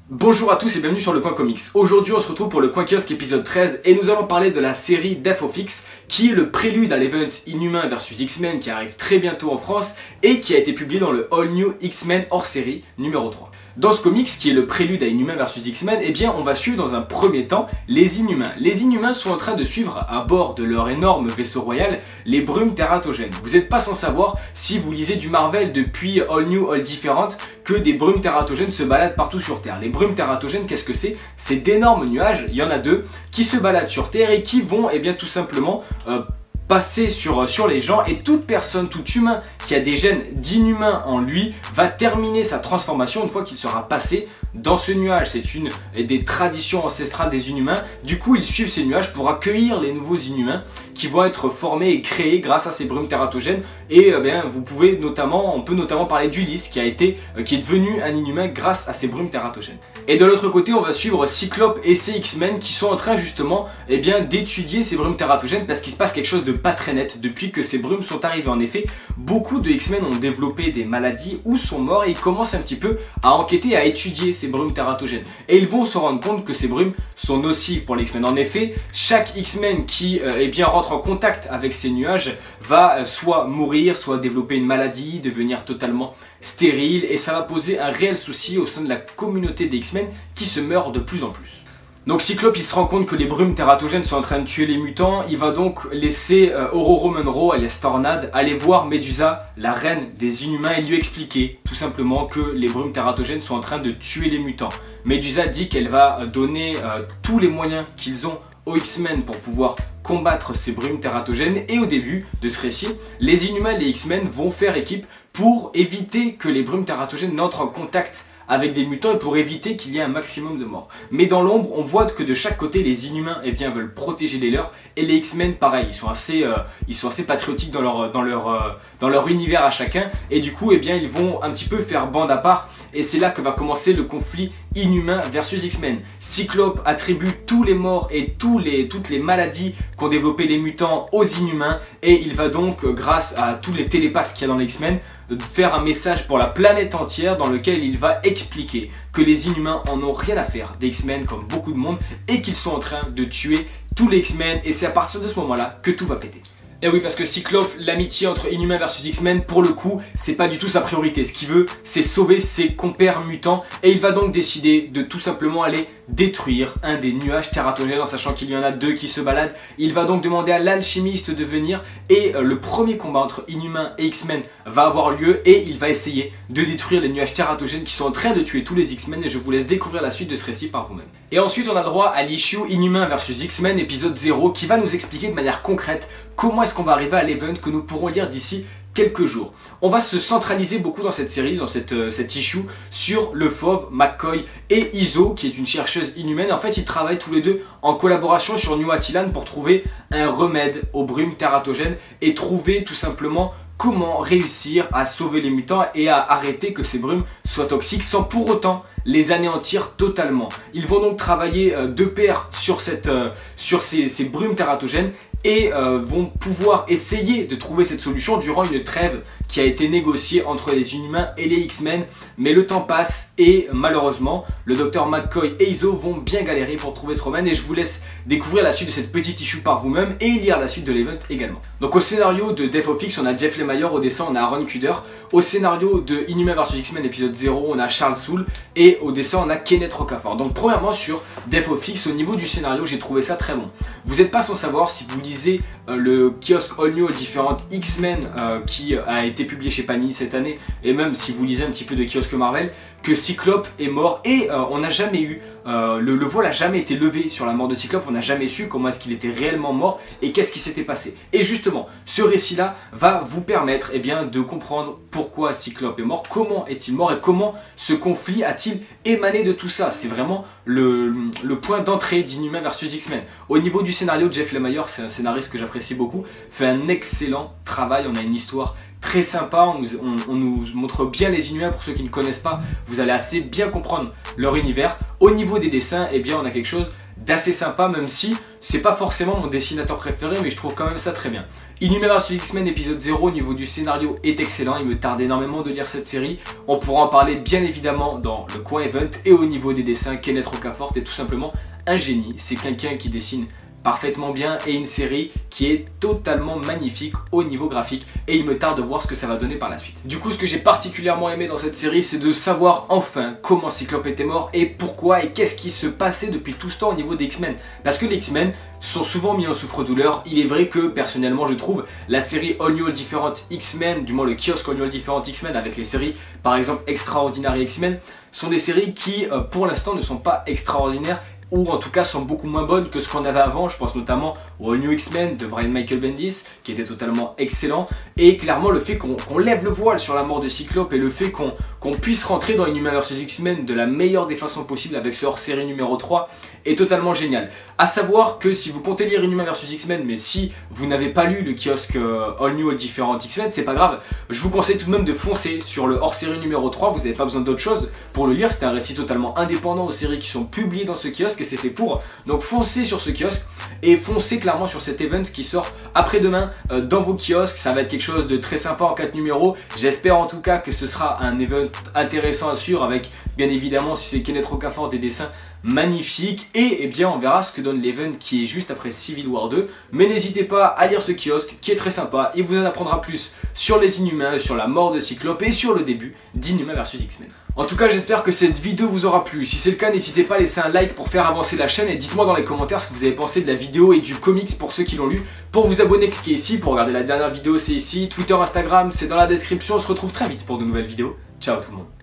Bonjour à tous et bienvenue sur le Coin Comics. Aujourd'hui on se retrouve pour le Coin Kiosque épisode 13 et nous allons parler de la série Death of X qui est le prélude à l'event Inhumains vs X-Men qui arrive très bientôt en France et qui a été publié dans le All New X-Men hors série numéro 3. Dans ce comics qui est le prélude à Inhumains vs X-Men, eh bien on va suivre dans un premier temps les Inhumains. Les Inhumains sont en train de suivre à bord de leur énorme vaisseau royal les brumes tératogènes. Vous n'êtes pas sans savoir si vous lisez du Marvel depuis All New, All Different que des brumes tératogènes se baladent partout sur Terre. Les brumes tératogènes, qu'est-ce que c'est? C'est d'énormes nuages, il y en a deux, qui se baladent sur Terre et qui vont eh bien tout simplement passer sur les gens, et toute personne, tout humain qui a des gènes d'inhumain en lui va terminer sa transformation une fois qu'il sera passé dans ce nuage. C'est une des traditions ancestrales des inhumains. Du coup ils suivent ces nuages pour accueillir les nouveaux inhumains qui vont être formés et créés grâce à ces brumes tératogènes. Et on peut notamment parler d'Ulysse qui est devenu un inhumain grâce à ces brumes tératogènes. Et de l'autre côté on va suivre Cyclope et ses X-Men qui sont en train justement d'étudier ces brumes tératogènes parce qu'il se passe quelque chose de pas très net depuis que ces brumes sont arrivées. En effet, beaucoup de X-Men ont développé des maladies ou sont morts et ils commencent un petit peu à enquêter, à étudier ces brumes tératogènes. Et ils vont se rendre compte que ces brumes sont nocives pour les X-Men. En effet, chaque X-Men qui rentre en contact avec ces nuages va soit mourir, soit développer une maladie, devenir totalement stérile, et ça va poser un réel souci au sein de la communauté des X-Men qui se meurt de plus en plus. Donc Cyclope il se rend compte que les brumes tératogènes sont en train de tuer les mutants. Il va donc laisser Ororo Munroe, alias Tornade, aller voir Medusa, la reine des Inhumains, et lui expliquer tout simplement que les brumes tératogènes sont en train de tuer les mutants. Medusa dit qu'elle va donner tous les moyens qu'ils ont aux X-Men pour pouvoir combattre ces brumes tératogènes, et au début de ce récit, les Inhumains et les X-Men vont faire équipe pour éviter que les brumes tératogènes n'entrent en contact avec des mutants et pour éviter qu'il y ait un maximum de morts. Mais dans l'ombre, on voit que de chaque côté, les Inhumains veulent protéger les leurs, et les X-Men pareil, ils sont assez patriotiques dans leur univers à chacun, et du coup ils vont un petit peu faire bande à part, et c'est là que va commencer le conflit Inhumains versus X-Men. Cyclope attribue tous les morts et toutes les maladies qu'ont développé les mutants aux Inhumains, et il va donc, grâce à tous les télépathes qu'il y a dans les X-Men, faire un message pour la planète entière dans lequel il va expliquer que les Inhumains en ont rien à faire des X-Men comme beaucoup de monde, et qu'ils sont en train de tuer tous les X-Men, et c'est à partir de ce moment-là que tout va péter. Et oui, parce que Cyclope, l'amitié entre Inhumains versus X-Men, pour le coup, c'est pas du tout sa priorité. Ce qu'il veut, c'est sauver ses compères mutants, et il va donc décider de tout simplement aller détruire un des nuages tératogènes, en sachant qu'il y en a deux qui se baladent. Il va donc demander à l'alchimiste de venir, et le premier combat entre Inhumains et X-Men va avoir lieu, et il va essayer de détruire les nuages tératogènes qui sont en train de tuer tous les X-Men, et je vous laisse découvrir la suite de ce récit par vous-même. Et ensuite, on a le droit à l'issue Inhumains versus X-Men épisode 0 qui va nous expliquer de manière concrète comment est-ce qu'on va arriver à l'event que nous pourrons lire d'ici quelques jours. On va se centraliser beaucoup dans cette série, dans cette issue, sur le Fauve, McCoy et Iso, qui est une chercheuse inhumaine. En fait, ils travaillent tous les deux en collaboration sur New Attilan pour trouver un remède aux brumes tératogènes et trouver tout simplement comment réussir à sauver les mutants et à arrêter que ces brumes soient toxiques sans pour autant les anéantir totalement. Ils vont donc travailler de pair sur ces brumes tératogènes et vont pouvoir essayer de trouver cette solution durant une trêve qui a été négociée entre les Inhumains et les X-Men. Mais le temps passe et malheureusement, le Dr McCoy et Iso vont bien galérer pour trouver ce remède, et je vous laisse découvrir la suite de cette petite issue par vous-même et lire la suite de l'event également. Donc au scénario de Death of X, on a Jeff Lemire, au dessin on a Aaron Kuder, au scénario de Inhumains vs X-Men épisode 0 on a Charles Soule, et au dessin on a Kenneth Rocafort. Donc premièrement sur Death of X, au niveau du scénario j'ai trouvé ça très bon. Vous n'êtes pas sans savoir, si vous lisez le kiosque All New All Different X-Men qui a été publié chez Panini cette année, et même si vous lisez un petit peu de kiosque Marvel, que Cyclope est mort, et on n'a jamais eu, le voile n'a jamais été levé sur la mort de Cyclope. On n'a jamais su comment est-ce qu'il était réellement mort et qu'est-ce qui s'était passé. Et justement, ce récit-là va vous permettre de comprendre pourquoi Cyclope est mort, comment est-il mort et comment ce conflit a-t-il émané de tout ça. C'est vraiment le point d'entrée d'Inhumains versus X-Men. Au niveau du scénario, Jeff Lemire, c'est un scénariste que j'apprécie beaucoup, fait un excellent travail. On a une histoire très sympa, on nous montre bien les Inhumains. Pour ceux qui ne connaissent pas, vous allez assez bien comprendre leur univers. Au niveau des dessins, on a quelque chose d'assez sympa, même si c'est pas forcément mon dessinateur préféré, mais je trouve quand même ça très bien. Inhumans vs X-Men épisode 0 au niveau du scénario est excellent, il me tarde énormément de lire cette série. On pourra en parler bien évidemment dans le coin event, et au niveau des dessins, Kenneth Rocafort est tout simplement un génie. C'est quelqu'un qui dessine parfaitement bien et une série qui est totalement magnifique au niveau graphique, et il me tarde de voir ce que ça va donner par la suite. Du coup, ce que j'ai particulièrement aimé dans cette série, c'est de savoir enfin comment Cyclope était mort et pourquoi, et qu'est-ce qui se passait depuis tout ce temps au niveau des X-Men. Parce que les X-Men sont souvent mis en souffre-douleur. Il est vrai que personnellement je trouve la série All New All Different X-Men, du moins le kiosque All New All Different X-Men avec les séries par exemple Extraordinary X-Men, sont des séries qui pour l'instant ne sont pas extraordinaires, ou en tout cas sont beaucoup moins bonnes que ce qu'on avait avant. Je pense notamment au All New X-Men de Brian Michael Bendis qui était totalement excellent, et clairement le fait qu'on lève le voile sur la mort de Cyclope et le fait qu'on puisse rentrer dans Inhumans vs X-Men de la meilleure des façons possibles avec ce hors-série numéro 3 est totalement génial. A savoir que si vous comptez lire Inhumans vs X-Men, mais si vous n'avez pas lu le kiosque All New All Different X-Men, c'est pas grave, je vous conseille tout de même de foncer sur le hors-série numéro 3, vous n'avez pas besoin d'autre chose pour le lire, c'est un récit totalement indépendant aux séries qui sont publiées dans ce kiosque et c'est fait pour. Donc foncez sur ce kiosque et foncez clairement sur cet event qui sort après-demain dans vos kiosques. Ça va être quelque chose de très sympa en 4 numéros, j'espère en tout cas que ce sera un event intéressant à suivre avec bien évidemment, si c'est Kenneth Rocafort, des dessins magnifiques, et eh bien on verra ce que donne l'event qui est juste après Civil War 2, mais n'hésitez pas à lire ce kiosque qui est très sympa, il vous en apprendra plus sur les Inhumains, sur la mort de Cyclope et sur le début d'Inhumans vs X-Men. En tout cas, j'espère que cette vidéo vous aura plu. Si c'est le cas, n'hésitez pas à laisser un like pour faire avancer la chaîne, et dites-moi dans les commentaires ce que vous avez pensé de la vidéo et du comics pour ceux qui l'ont lu. Pour vous abonner, cliquez ici. Pour regarder la dernière vidéo, c'est ici. Twitter, Instagram, c'est dans la description. On se retrouve très vite pour de nouvelles vidéos. Ciao tout le monde.